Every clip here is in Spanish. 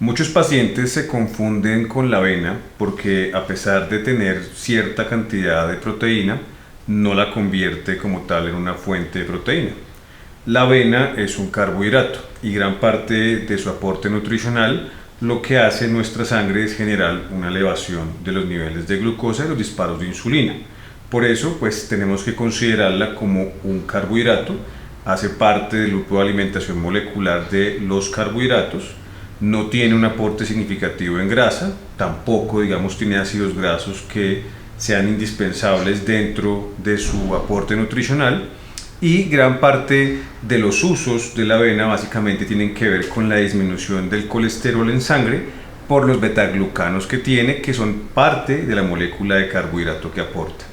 Muchos pacientes se confunden con la avena porque a pesar de tener cierta cantidad de proteína, no la convierte como tal en una fuente de proteína. La avena es un carbohidrato y gran parte de su aporte nutricional lo que hace en nuestra sangre es generar una elevación de los niveles de glucosa y los disparos de insulina. Por eso, pues tenemos que considerarla como un carbohidrato, hace parte del grupo de alimentación molecular de los carbohidratos, no tiene un aporte significativo en grasa, tampoco digamos tiene ácidos grasos que sean indispensables dentro de su aporte nutricional, y gran parte de los usos de la avena básicamente tienen que ver con la disminución del colesterol en sangre por los betaglucanos que tiene, que son parte de la molécula de carbohidrato que aporta.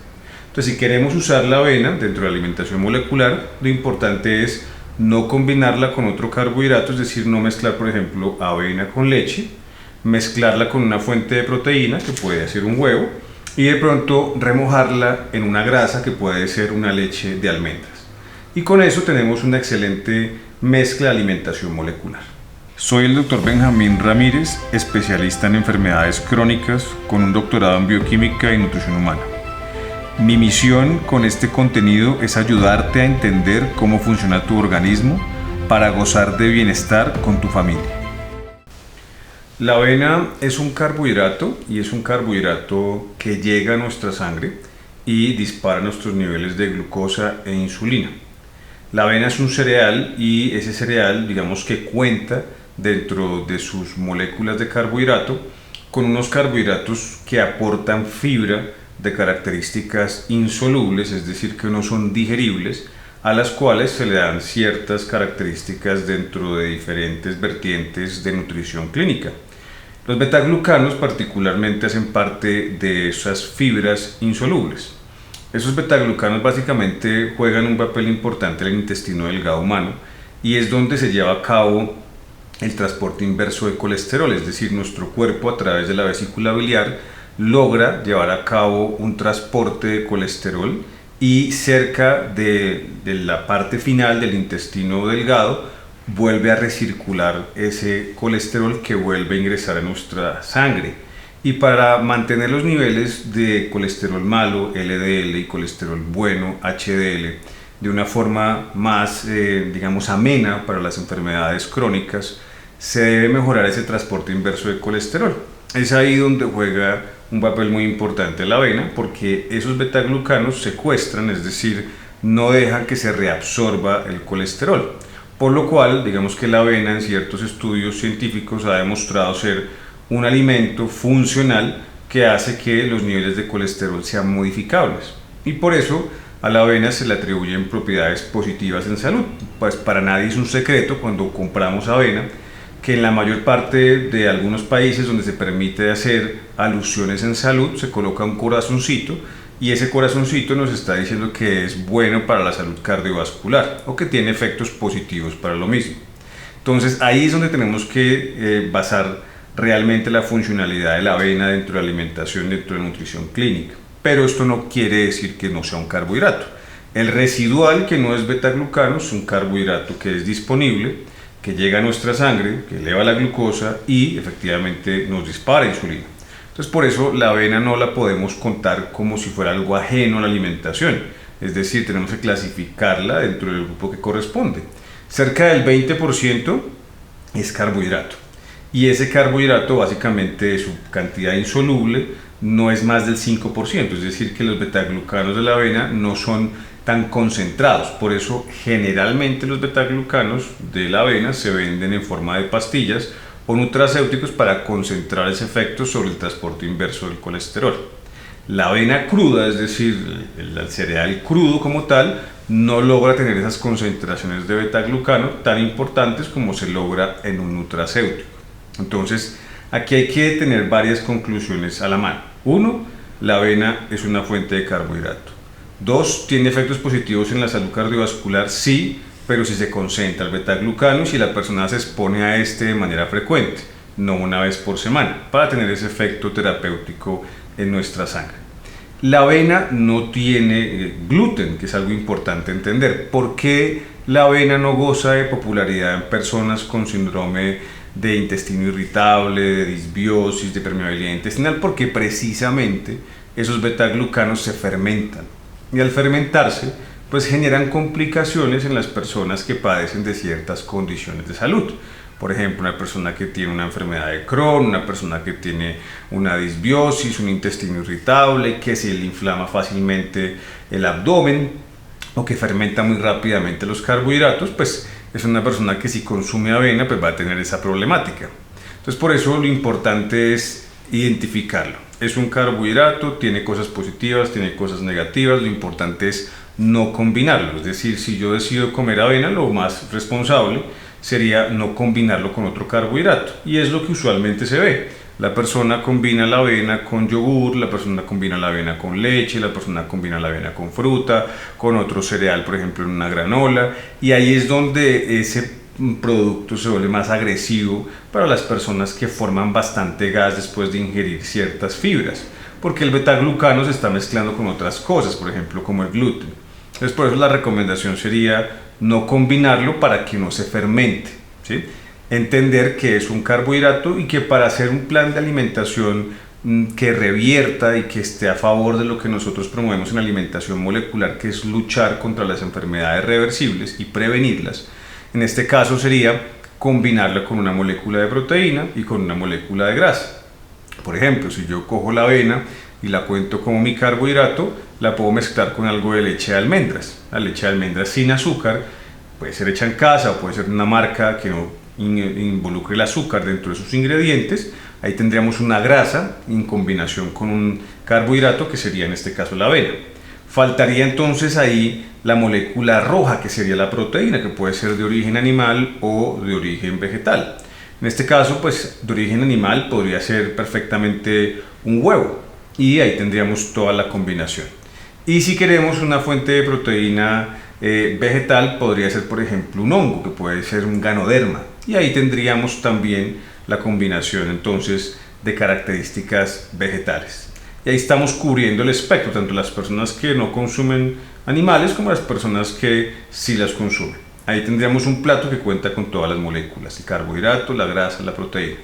Entonces, si queremos usar la avena dentro de la alimentación molecular, lo importante es no combinarla con otro carbohidrato, es decir, no mezclar, por ejemplo, avena con leche, mezclarla con una fuente de proteína, que puede ser un huevo, y de pronto remojarla en una grasa, que puede ser una leche de almendras. Y con eso tenemos una excelente mezcla de alimentación molecular. Soy el Dr. Benjamín Ramírez, especialista en enfermedades crónicas con un doctorado en bioquímica y nutrición humana. Mi misión con este contenido es ayudarte a entender cómo funciona tu organismo para gozar de bienestar con tu familia. La avena es un carbohidrato y es un carbohidrato que llega a nuestra sangre y dispara nuestros niveles de glucosa e insulina. La avena es un cereal y ese cereal, digamos que cuenta dentro de sus moléculas de carbohidrato con unos carbohidratos que aportan fibra de características insolubles, es decir, que no son digeribles, a las cuales se le dan ciertas características dentro de diferentes vertientes de nutrición clínica. Los betaglucanos particularmente hacen parte de esas fibras insolubles. Esos betaglucanos básicamente juegan un papel importante en el intestino delgado humano y es donde se lleva a cabo el transporte inverso de colesterol, es decir, nuestro cuerpo a través de la vesícula biliar logra llevar a cabo un transporte de colesterol y cerca de la parte final del intestino delgado vuelve a recircular ese colesterol que vuelve a ingresar a nuestra sangre. Y para mantener los niveles de colesterol malo, LDL, y colesterol bueno, HDL, de una forma más, digamos, amena para las enfermedades crónicas, se debe mejorar ese transporte inverso de colesterol. Es ahí donde juega un papel muy importante la avena, porque esos betaglucanos secuestran, es decir, no dejan que se reabsorba el colesterol. Por lo cual, digamos que la avena en ciertos estudios científicos ha demostrado ser un alimento funcional que hace que los niveles de colesterol sean modificables. Y por eso a la avena se le atribuyen propiedades positivas en salud. Pues para nadie es un secreto cuando compramos avena que en la mayor parte de algunos países donde se permite hacer alusiones en salud se coloca un corazoncito y ese corazoncito nos está diciendo que es bueno para la salud cardiovascular o que tiene efectos positivos para lo mismo. Entonces ahí es donde tenemos que basar realmente la funcionalidad de la avena dentro de la alimentación, dentro de la nutrición clínica. Pero esto no quiere decir que no sea un carbohidrato. El residual, que no es betaglucano, es un carbohidrato que es disponible, que llega a nuestra sangre, que eleva la glucosa y efectivamente nos dispara insulina. Entonces por eso la avena no la podemos contar como si fuera algo ajeno a la alimentación. Es decir, tenemos que clasificarla dentro del grupo que corresponde. Cerca del 20% es carbohidrato. Y ese carbohidrato básicamente su cantidad insoluble no es más del 5%, es decir que los betaglucanos de la avena no son tan concentrados, por eso generalmente los betaglucanos de la avena se venden en forma de pastillas o nutracéuticos para concentrar ese efecto sobre el transporte inverso del colesterol. La avena cruda, es decir, el cereal crudo como tal, no logra tener esas concentraciones de betaglucano tan importantes como se logra en un nutracéutico. Entonces, aquí hay que tener varias conclusiones a la mano. Uno, la avena es una fuente de carbohidrato. Dos, tiene efectos positivos en la salud cardiovascular, sí, pero si se concentra el betaglucano y si la persona se expone a este de manera frecuente, no una vez por semana, para tener ese efecto terapéutico en nuestra sangre. La avena no tiene gluten, que es algo importante entender. ¿Por qué la avena no goza de popularidad en personas con síndrome de intestino irritable, de disbiosis, de permeabilidad intestinal, porque precisamente esos betaglucanos se fermentan y al fermentarse pues generan complicaciones en las personas que padecen de ciertas condiciones de salud. Por ejemplo, una persona que tiene una enfermedad de Crohn, una persona que tiene una disbiosis, un intestino irritable, que se le inflama fácilmente el abdomen o que fermenta muy rápidamente los carbohidratos, pues es una persona que si consume avena pues va a tener esa problemática. Entonces por eso lo importante es identificarlo. Es un carbohidrato, tiene cosas positivas, tiene cosas negativas, lo importante es no combinarlo. Es decir, si yo decido comer avena, lo más responsable sería no combinarlo con otro carbohidrato, y es lo que usualmente se ve. La persona combina la avena con yogur, la persona combina la avena con leche, la persona combina la avena con fruta, con otro cereal, por ejemplo en una granola, y ahí es donde ese producto se vuelve más agresivo para las personas que forman bastante gas después de ingerir ciertas fibras, porque el betaglucano se está mezclando con otras cosas, por ejemplo como el gluten. Entonces por eso la recomendación sería no combinarlo para que no se fermente, ¿sí? Entender que es un carbohidrato y que para hacer un plan de alimentación que revierta y que esté a favor de lo que nosotros promovemos en alimentación molecular, que es luchar contra las enfermedades reversibles y prevenirlas, en este caso sería combinarla con una molécula de proteína y con una molécula de grasa. Por ejemplo, si yo cojo la avena y la cuento como mi carbohidrato, la puedo mezclar con algo de leche de almendras. La leche de almendras sin azúcar puede ser hecha en casa o puede ser una marca que no involucre el azúcar dentro de sus ingredientes. Ahí tendríamos una grasa en combinación con un carbohidrato que sería en este caso la avena. Faltaría entonces ahí la molécula roja, que sería la proteína, que puede ser de origen animal o de origen vegetal. En este caso, pues de origen animal podría ser perfectamente un huevo, y ahí tendríamos toda la combinación. Y si queremos una fuente de proteína vegetal, podría ser por ejemplo un hongo, que puede ser un ganoderma, y ahí tendríamos también la combinación entonces de características vegetales. Y ahí estamos cubriendo el espectro, tanto las personas que no consumen animales como las personas que sí las consumen. Ahí tendríamos un plato que cuenta con todas las moléculas, el carbohidrato, la grasa, la proteína.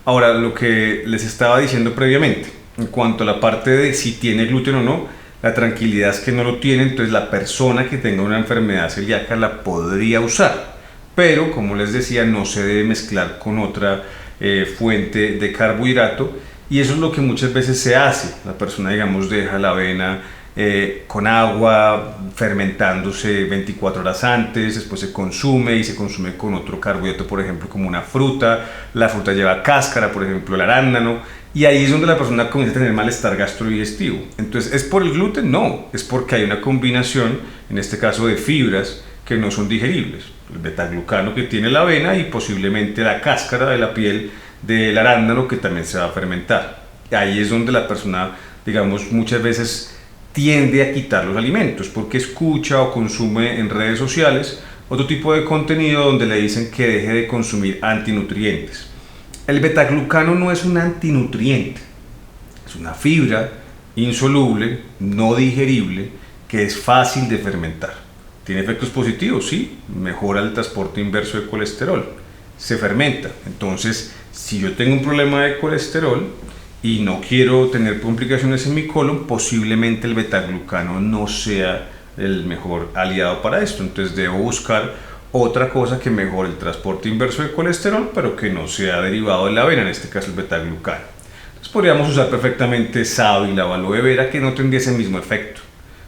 Ahora, lo que les estaba diciendo previamente, en cuanto a la parte de si tiene gluten o no, la tranquilidad es que no lo tiene, entonces la persona que tenga una enfermedad celíaca la podría usar, pero como les decía, no se debe mezclar con otra fuente de carbohidrato, y eso es lo que muchas veces se hace. La persona, digamos, deja la avena con agua fermentándose 24 horas antes, después se consume y se consume con otro carbohidrato, por ejemplo como una fruta. La fruta lleva cáscara, por ejemplo el arándano, y ahí es donde la persona comienza a tener malestar gastrodigestivo. Entonces, ¿es por el gluten? No, es porque hay una combinación, en este caso de fibras, que no son digeribles. El betaglucano que tiene la avena y posiblemente la cáscara de la piel del arándano, que también se va a fermentar. Ahí es donde la persona, digamos, muchas veces tiende a quitar los alimentos, porque escucha o consume en redes sociales otro tipo de contenido donde le dicen que deje de consumir antinutrientes. El betaglucano no es un antinutriente, es una fibra insoluble, no digerible, que es fácil de fermentar. ¿Tiene efectos positivos? Sí, mejora el transporte inverso de colesterol, se fermenta. Entonces, si yo tengo un problema de colesterol y no quiero tener complicaciones en mi colon, posiblemente el betaglucano no sea el mejor aliado para esto. Entonces debo buscar otra cosa que mejore el transporte inverso de colesterol, pero que no sea derivado de la avena, en este caso el betaglucano. Entonces podríamos usar perfectamente sábila o aloe vera, que no tendría ese mismo efecto.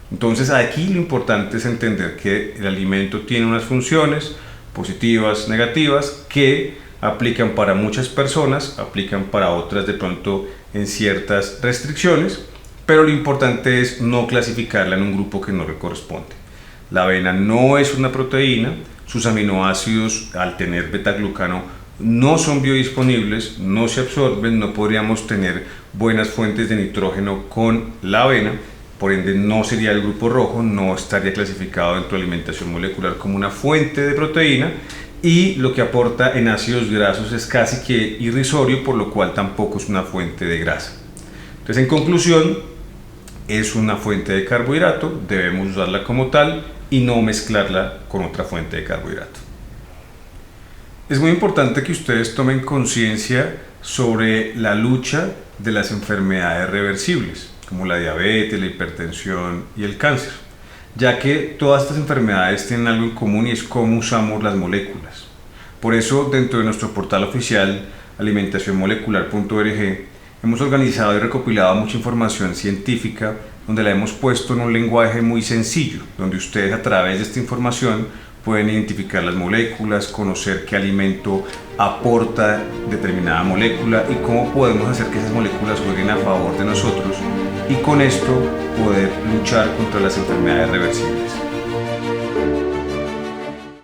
Entonces aquí lo importante es entender que el alimento tiene unas funciones positivas, negativas, que aplican para muchas personas, aplican para otras de pronto en ciertas restricciones, pero lo importante es no clasificarla en un grupo que no le corresponde. La avena no es una proteína, sus aminoácidos al tener betaglucano no son biodisponibles, no se absorben, no podríamos tener buenas fuentes de nitrógeno con la avena, por ende no sería el grupo rojo, no estaría clasificado dentro de alimentación molecular como una fuente de proteína, y lo que aporta en ácidos grasos es casi que irrisorio, por lo cual tampoco es una fuente de grasa. Entonces, en conclusión, es una fuente de carbohidrato, debemos usarla como tal y no mezclarla con otra fuente de carbohidrato. Es muy importante que ustedes tomen conciencia sobre la lucha de las enfermedades reversibles, como la diabetes, la hipertensión y el cáncer, ya que todas estas enfermedades tienen algo en común y es cómo usamos las moléculas. Por eso, dentro de nuestro portal oficial alimentacionmolecular.org, hemos organizado y recopilado mucha información científica donde la hemos puesto en un lenguaje muy sencillo, donde ustedes a través de esta información pueden identificar las moléculas, conocer qué alimento aporta determinada molécula y cómo podemos hacer que esas moléculas jueguen a favor de nosotros y con esto poder luchar contra las enfermedades reversibles.